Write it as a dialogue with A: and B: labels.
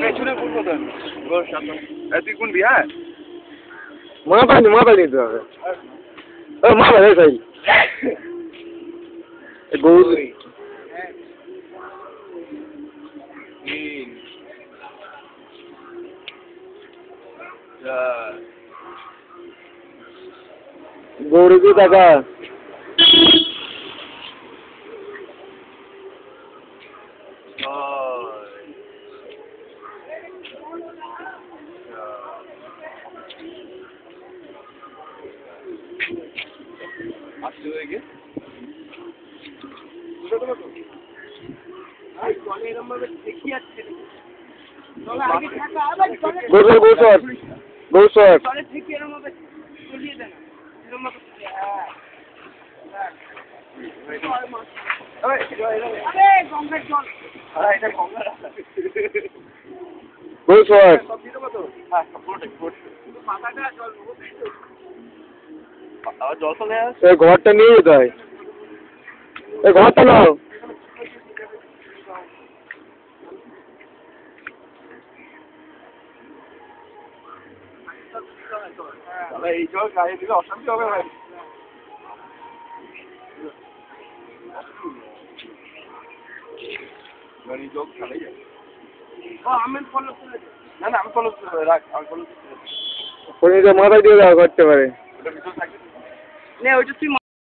A: পেছনে বলবো তো তুই কোন বিহার
B: মাথা নিতে হবে মাথা তাই গরু গৌরী টাকা
A: আসতে হয়ে
B: গৌসর
A: জল চলে
B: এই ঘরটা নিয়ে যেতে হয় এই ঘরটা নাও
A: এই জল গায়ে দিলে অশান্তি হবে ভাই জল খালাই যায় আমি ফলো না আমি ফলো রাখ আমি ফলো
B: মাথায় দিয়ে দেওয়া করতে পারে
A: ওইটা তুই